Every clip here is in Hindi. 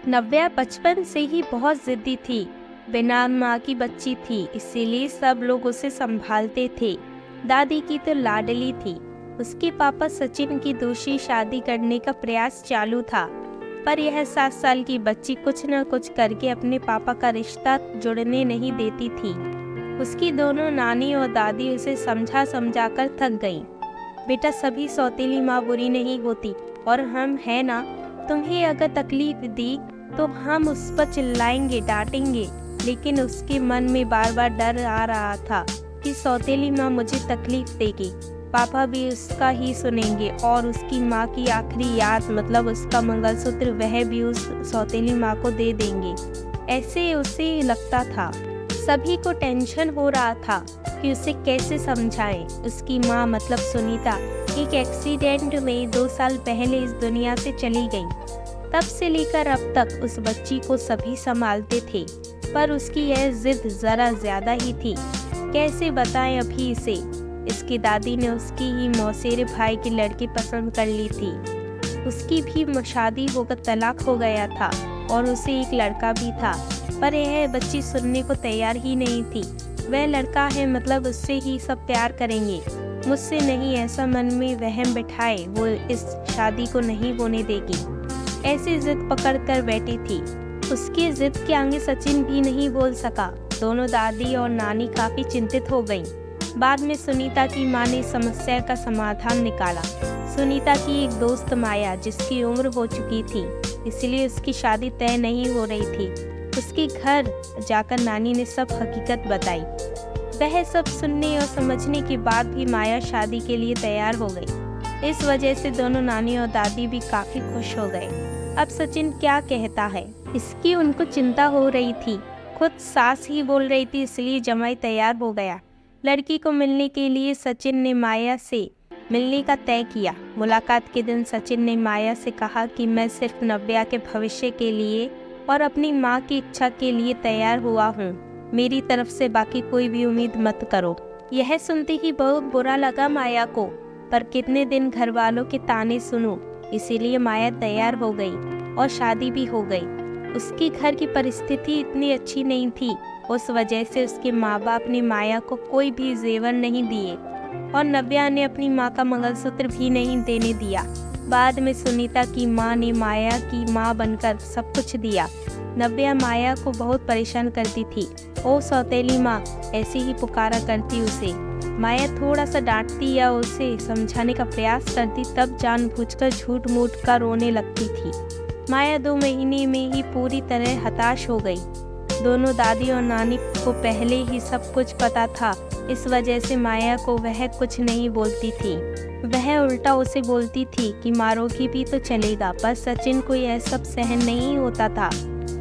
नव्या बचपन से ही बहुत जिद्दी थी। बिना माँ की बच्ची थी, इसीलिए सब लोग उसे संभालते थे। दादी की तो लाडली थी। उसके पापा सचिन की दूसरी शादी करने का प्रयास चालू था, पर यह 7 साल की बच्ची कुछ न कुछ करके अपने पापा का रिश्ता जुड़ने नहीं देती थी। उसकी दोनों नानी और दादी उसे समझा समझा कर थक गईं। बेटा, सभी सौतेली माँ बुरी नहीं होती, और हम है ना, तुम्हें अगर तकलीफ दी तो हम उस पर चिल्लाएंगे, डांटेंगे। लेकिन उसके मन में बार बार डर आ रहा था कि सौतेली माँ मुझे तकलीफ देगी, पापा भी उसका ही सुनेंगे, और उसकी माँ की आखिरी याद मतलब उसका मंगलसूत्र वह भी उस सौतेली माँ को दे देंगे। ऐसे उसे लगता था। सभी को टेंशन हो रहा था कि उसे कैसे समझाएं। उसकी माँ मतलब सुनीता एक एक्सीडेंट में 2 साल पहले इस दुनिया से चली गई। तब से लेकर अब तक उस बच्ची को सभी संभालते थे, पर उसकी यह जिद जरा ज्यादा ही थी। कैसे बताएं अभी इसे। इसकी दादी ने उसकी ही मौसेरे भाई की लड़की पसंद कर ली थी। उसकी भी शादी होकर तलाक हो गया था, और उसे एक लड़का भी था, पर यह बच्ची सुनने को तैयार ही नहीं थी। वह लड़का है मतलब उससे ही सब प्यार करेंगे, मुझसे नहीं, ऐसा मन में वहम बिठाए वो इस शादी को नहीं होने देगी। ऐसी जिद पकड़ कर बैठी थी। उसकी जिद के आगे सचिन भी नहीं बोल सका। दोनों दादी और नानी काफी चिंतित हो गईं। बाद में सुनीता की माँ ने समस्या का समाधान निकाला। सुनीता की एक दोस्त माया, जिसकी उम्र हो चुकी थी, इसलिए उसकी शादी तय नहीं हो रही थी। उसके घर जाकर नानी ने सब हकीकत बताई। वह सब सुनने और समझने के बाद भी माया शादी के लिए तैयार हो गई। इस वजह से दोनों नानी और दादी भी काफी खुश हो गए। अब सचिन क्या कहता है, इसकी उनको चिंता हो रही थी। खुद सास ही बोल रही थी, इसलिए जमाई तैयार हो गया। लड़की को मिलने के लिए सचिन ने माया से मिलने का तय किया। मुलाकात के दिन सचिन ने माया से कहा कि मैं सिर्फ नव्या के भविष्य के लिए और अपनी माँ की इच्छा के लिए तैयार हुआ हूँ। मेरी तरफ से बाकी कोई भी उम्मीद मत करो। यह सुनते ही बहुत बुरा लगा माया को, पर कितने दिन घर वालों के ताने सुनूं, इसीलिए माया तैयार हो गई और शादी भी हो गई। उसके घर की परिस्थिति इतनी अच्छी नहीं थी, उस वजह से उसके माँ बाप ने माया को कोई भी जेवर नहीं दिए, और नव्या ने अपनी माँ का मंगलसूत्र भी नहीं देने दिया। बाद में सुनीता की माँ ने माया की माँ बनकर सब कुछ दिया। नव्या माया को बहुत परेशान करती थी। ओ सौतेली माँ, ऐसे ही पुकारा करती उसे। माया थोड़ा सा डांटती या उसे समझाने का प्रयास करती, तब जानबूझकर झूठ मूठ कर रोने लगती थी। माया 2 महीने में ही पूरी तरह हताश हो गई। दोनों दादी और नानी को पहले ही सब कुछ पता था, इस वजह से माया को वह कुछ नहीं बोलती थी। वह उल्टा उसे बोलती थी कि मारोगी भी तो चलेगा, पर सचिन को यह सब सहन नहीं होता था।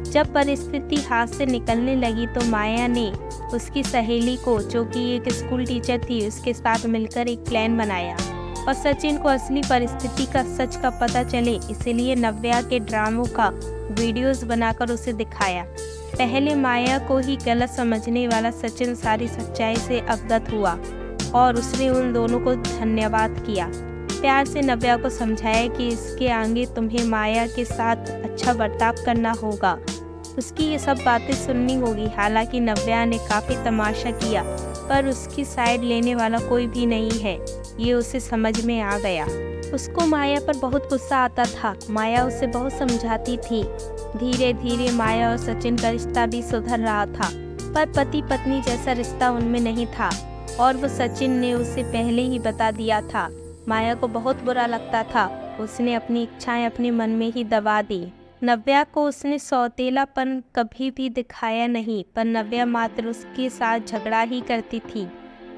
जब परिस्थिति हाथ से निकलने लगी तो माया ने उसकी सहेली को, जो कि एक स्कूल टीचर थी, उसके साथ मिलकर एक प्लान बनाया, और सचिन को असली परिस्थिति का सच का पता चले, इसलिए नव्या के ड्रामों का वीडियोस बनाकर उसे दिखाया। पहले माया को ही गलत समझने वाला सचिन सारी सच्चाई से अवगत हुआ, और उसने उन दोनों को धन्यवाद किया। प्यार से नव्या को समझाया कि इसके आगे तुम्हें माया के साथ अच्छा बर्ताव करना होगा, उसकी ये सब बातें सुननी होगी। हालांकि नव्या ने काफ़ी तमाशा किया, पर उसकी साइड लेने वाला कोई भी नहीं है, ये उसे समझ में आ गया। उसको माया पर बहुत गुस्सा आता था। माया उसे बहुत समझाती थी। धीरे धीरे माया और सचिन का रिश्ता भी सुधर रहा था, पर पति पत्नी जैसा रिश्ता उनमें नहीं था, और वो सचिन ने उसे पहले ही बता दिया था। माया को बहुत बुरा लगता था। उसने अपनी इच्छाएं अपने मन में ही दबा दी। नव्या को उसने सौतेलापन कभी भी दिखाया नहीं, पर नव्या मात्र उसके साथ झगड़ा ही करती थी।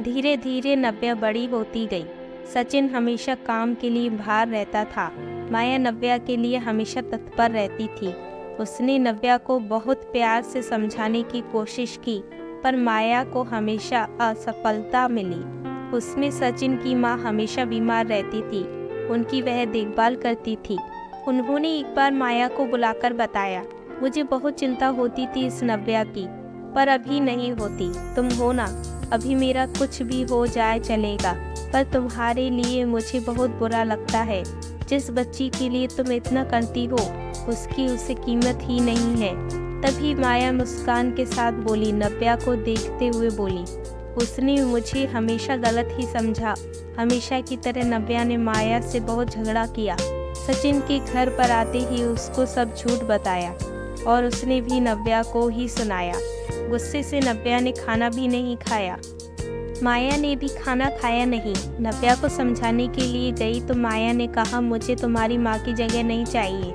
धीरे धीरे नव्या बड़ी होती गई। सचिन हमेशा काम के लिए बाहर रहता था। माया नव्या के लिए हमेशा तत्पर रहती थी। उसने नव्या को बहुत प्यार से समझाने की कोशिश की, पर माया को हमेशा असफलता मिली। उसमें सचिन की माँ हमेशा बीमार रहती थी, उनकी वह देखभाल करती थी। उन्होंने एक बार माया को बुलाकर बताया, मुझे बहुत चिंता होती थी इस नव्या की, पर अभी नहीं होती। तुम हो ना, अभी मेरा कुछ भी हो जाए चलेगा, पर तुम्हारे लिए मुझे बहुत बुरा लगता है। जिस बच्ची के लिए तुम इतना करती हो, उसकी उसे कीमत ही नहीं है। तभी माया मुस्कान के साथ बोली, नव्या को देखते हुए बोली, उसने मुझे हमेशा गलत ही समझा। हमेशा की तरह नव्या ने माया से बहुत झगड़ा किया। सचिन के घर पर आते ही उसको सब झूठ बताया और उसने भी नव्या को ही सुनाया। गुस्से से नव्या ने खाना भी नहीं खाया। माया ने भी खाना खाया नहीं। नव्या को समझाने के लिए गई तो माया ने कहा, मुझे तुम्हारी माँ की जगह नहीं चाहिए।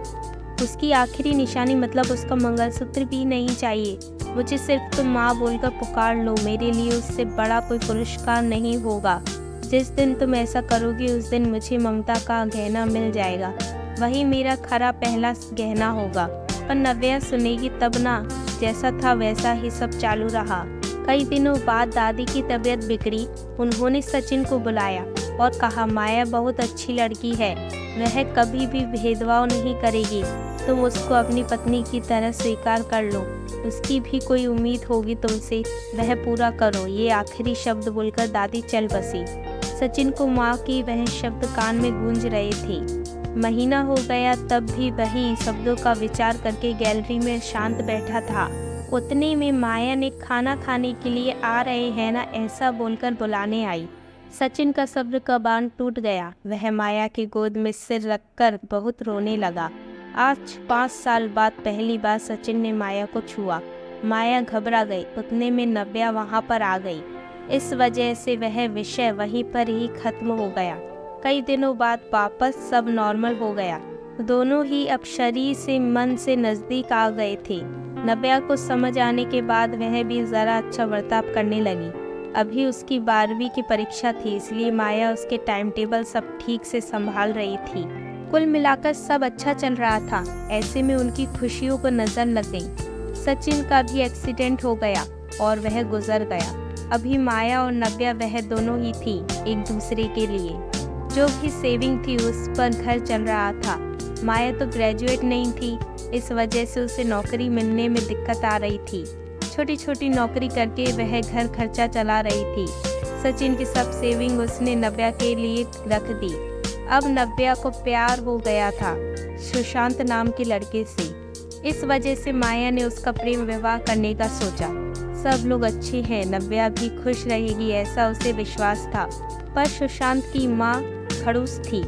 उसकी आखिरी निशानी मतलब उसका मंगलसूत्र भी नहीं चाहिए। मुझे सिर्फ तुम माँ बोलकर पुकार लो, मेरे लिए उससे बड़ा कोई पुरस्कार नहीं होगा। जिस दिन तुम ऐसा करोगी उस दिन मुझे ममता का गहना मिल जाएगा, वही मेरा खरा पहला गहना होगा। पर नव्या सुनेगी तब ना। जैसा था वैसा ही सब चालू रहा। कई दिनों बाद दादी की तबीयत बिगड़ी। उन्होंने सचिन को बुलाया और कहा, माया बहुत अच्छी लड़की है, वह कभी भी भेदभाव नहीं करेगी। तुम उसको अपनी पत्नी की तरह स्वीकार कर लो। उसकी भी कोई उम्मीद होगी तुमसे, वह पूरा करो। ये आखिरी शब्द बोलकर दादी चल बसी। सचिन को माँ की वह शब्द कान में गूंज रहे थे। महीना हो गया तब भी वही शब्दों का विचार करके गैलरी में शांत बैठा था। उतने में माया ने खाना खाने के लिए आ रहे हैं ना ऐसा बोलकर बुलाने आई। सचिन का सब्र का बांध टूट गया। वह माया की गोद में सिर रखकर बहुत रोने लगा। आज 5 साल बाद पहली बार सचिन ने माया को छुआ। माया घबरा गई। उतने में नव्या वहां पर आ गई। इस वजह से वह विषय वहीं पर ही खत्म हो गया। कई दिनों बाद वापस सब नॉर्मल हो गया। दोनों ही अब शरीर से मन से नजदीक आ गए थे। नव्या को समझ आने के बाद वह भी जरा अच्छा बर्ताव करने लगी। अभी उसकी 12वीं की परीक्षा थी, इसलिए माया उसके टाइम टेबल सब ठीक से संभाल रही थी। कुल मिलाकर सब अच्छा चल रहा था। ऐसे में उनकी खुशियों को नजर लग गई। सचिन का भी एक्सीडेंट हो गया और वह गुजर गया। अभी माया और नव्या वह दोनों ही थी एक दूसरे के लिए। जो भी सेविंग थी उस पर घर चल रहा था। माया तो ग्रेजुएट नहीं थी, इस वजह से उसे नौकरी मिलने में दिक्कत आ रही थी। छोटी छोटी नौकरी करके वह घर खर्चा चला रही थी। सचिन की सब सेविंग उसने नव्या के लिए रख दी। अब नव्या को प्यार हो गया था सुशांत नाम के लड़के से। इस वजह से माया ने उसका प्रेम विवाह करने का सोचा। सब लोग अच्छे हैं, नव्या भी खुश रहेगी ऐसा उसे विश्वास था। पर सुशांत की माँ खड़ूस थी।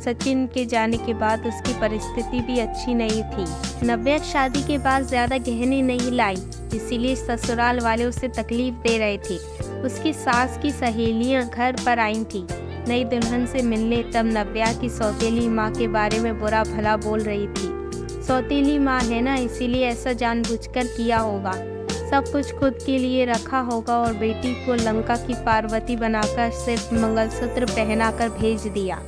सचिन के जाने के बाद उसकी परिस्थिति भी अच्छी नहीं थी। नव्या शादी के बाद ज्यादा गहने नहीं लाई, इसीलिए ससुराल वाले उसे तकलीफ दे रहे थे। उसकी सास की सहेलियां घर पर आई थी नई दुल्हन से मिलने, तब नव्या की सौतेली माँ के बारे में बुरा भला बोल रही थी। सौतेली माँ है ना, इसीलिए ऐसा जानबूझकर किया होगा। सब कुछ खुद के लिए रखा होगा और बेटी को लंका की पार्वती बनाकर सिर्फ मंगलसूत्र पहनाकर भेज दिया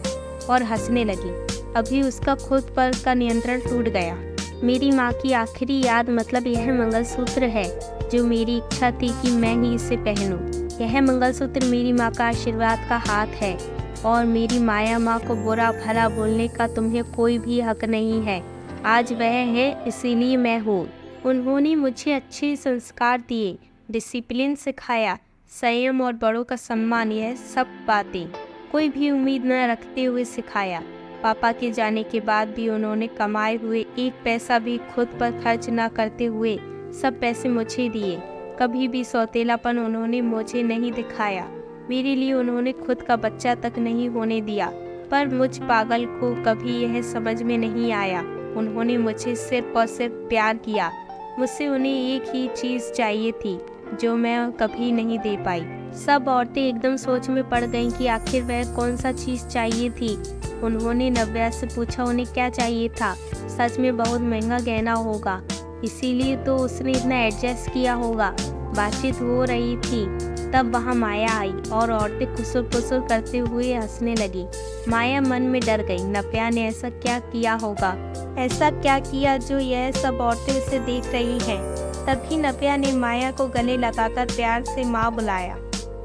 और हंसने लगी। अभी उसका खुद पर का नियंत्रण टूट गया। मेरी माँ की आखिरी याद मतलब यह मंगलसूत्र है जो मेरी इच्छा थी कि मैं ही इसे पहनूं। यह मंगलसूत्र मेरी माँ का आशीर्वाद का हाथ है और मेरी माया माँ को बुरा भला बोलने का तुम्हें कोई भी हक नहीं है। आज वह है, इसीलिए मैं हूँ। उन्होंने मुझे अच्छे संस्कार दिए, डिसिप्लिन सिखाया, संयम और बड़ों का सम्मान, यह सब बातें कोई भी उम्मीद न रखते हुए सिखाया। पापा के जाने के बाद भी उन्होंने कमाए हुए एक पैसा भी खुद पर खर्च न करते हुए सब पैसे मुझे दिए। कभी भी सौतेलापन उन्होंने मुझे नहीं दिखाया। मेरे लिए उन्होंने खुद का बच्चा तक नहीं होने दिया। पर मुझ पागल को कभी यह समझ में नहीं आया। उन्होंने मुझे सिर्फ और सिर्फ प्यार किया। मुझसे उन्हें एक ही चीज़ चाहिए थी जो मैं कभी नहीं दे पाई। सब औरतें एकदम सोच में पड़ गईं कि आखिर वह कौन सा चीज़ चाहिए थी। उन्होंने नव्या से पूछा उन्हें क्या चाहिए था। सच में बहुत महंगा गहना होगा, इसीलिए तो उसने इतना एडजस्ट किया होगा। बातचीत हो रही थी तब वहाँ माया आई और औरतें खुसुर पुसुर करते हुए हंसने लगी। माया मन में डर गई। नव्या ने ऐसा क्या किया होगा, ऐसा क्या किया जो यह सब औरतें उसे देख रही हैं। तभी नव्या ने माया को गले लगाकर प्यार से माँ बुलाया।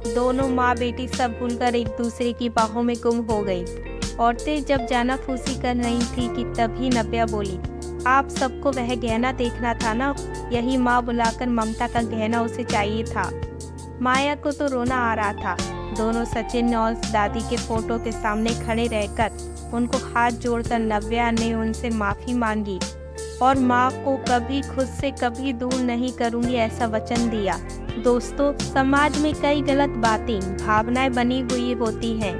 दोनों माँ बेटी सब भूलकर एक दूसरे की बाहों में गुम हो गई। औरतें जब जाना फूसी कर रही थी कि तभी नव्या बोली, आप सबको वह गहना देखना था ना, यही माँ बुलाकर ममता का गहना उसे चाहिए था। माया को तो रोना आ रहा था। दोनों सचिन और दादी के फोटो के सामने खड़े रहकर उनको हाथ जोड़कर नव्या ने उनसे माफ़ी मांगी। और माँ को कभी खुद से कभी दूर नहीं करूँगी ऐसा वचन दिया। दोस्तों, समाज में कई गलत बातें, भावनाएं बनी हुई होती हैं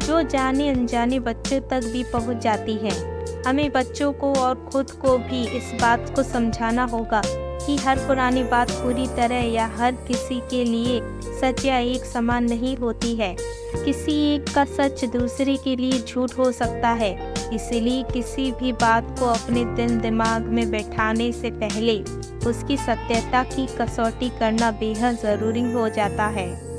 जो जाने अनजाने बच्चों तक भी पहुंच जाती हैं। हमें बच्चों को और खुद को भी इस बात को समझाना होगा कि हर पुरानी बात पूरी तरह या हर किसी के लिए सच या एक समान नहीं होती है। किसी एक का सच दूसरे के लिए झूठ हो सकता है। इसलिए किसी भी बात को अपने दिमाग में बैठाने से पहले उसकी सत्यता की कसौटी करना बेहद ज़रूरी हो जाता है।